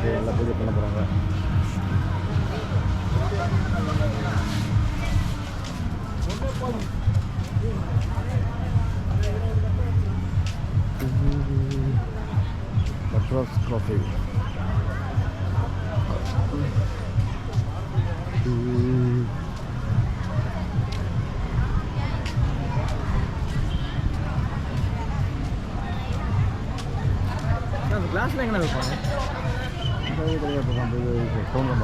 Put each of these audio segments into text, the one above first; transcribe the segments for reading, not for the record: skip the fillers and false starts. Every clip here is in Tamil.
வச்சு எல்லாம் பூஜை பண்ண போகிறாங்க. மெட்ராஸ் காஃபி. கிளாஸ்ல எங்கே வைப்பாங்க? டவுன்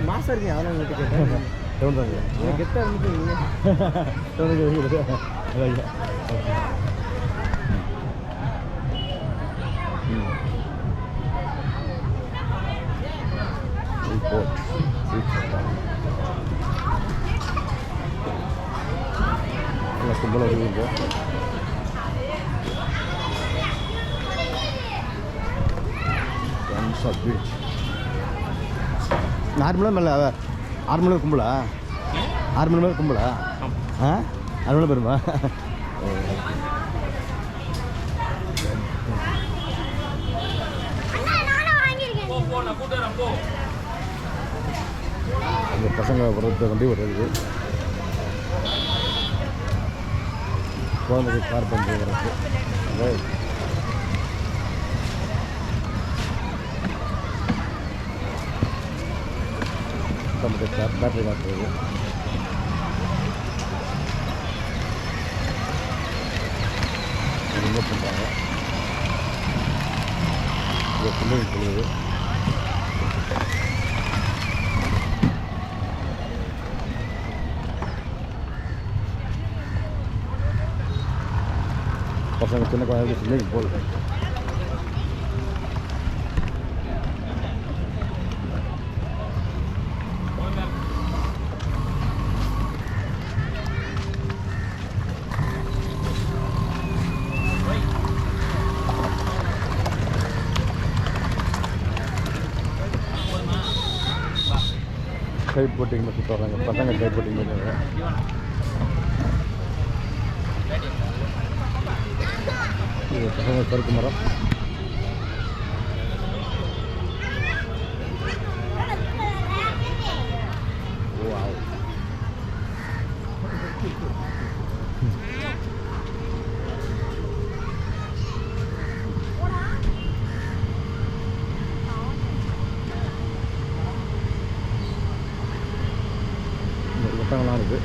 மாசம் இருக்கீங்க, அதெல்லாம் உங்கள்கிட்ட கேட்டேன். டவுன் தாங்க கெத்தாக இருந்துட்டு கும்பலாக இருக்குங்க. பீச் நார்மலாக மேலே 6 மணி கும்பலா? 6 மணி நேரம் கும்பலா? 6 மணி பெருமா? அந்த பசங்க வர்றது வண்டி வருது. குழந்தைக்கு கார் பண்ணி வர்றது. நமக்கு பேட்டரி காட்டுறது. ரிமூவ் பண்ணுறாங்க. இது ஸ்விம்மிங் பூல். பசங்க சின்ன குழந்தைங்க ஸ்விம்மிங் பூல். கைட் போட்டிங் சுற்றி வர்றாங்க பசங்க. கைட் போட்டிங் பண்ணுறாங்க. இது பசங்க சறுக்கு மரம். ஒட்டங்கள்லாம் இருக்குது.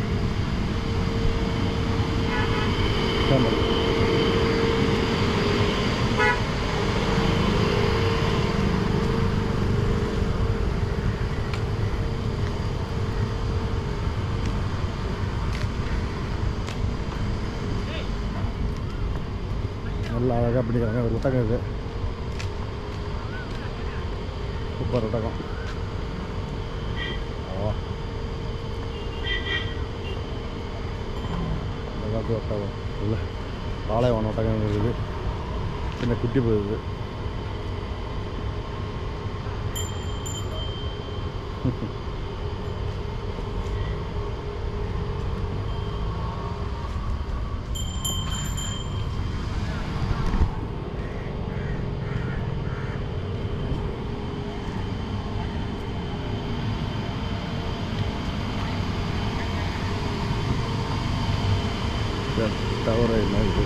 நல்லா அழகாக பண்ணிக்கிறாங்க. ஒரு ஒட்டகம் இருக்குது. சூப்பர் ஒட்டகம். ஒட்டகம் இல்லை பாலைவன ஒட்டகம் இருக்குது. சின்ன குட்டி போகுது. தவறு என்ன இது?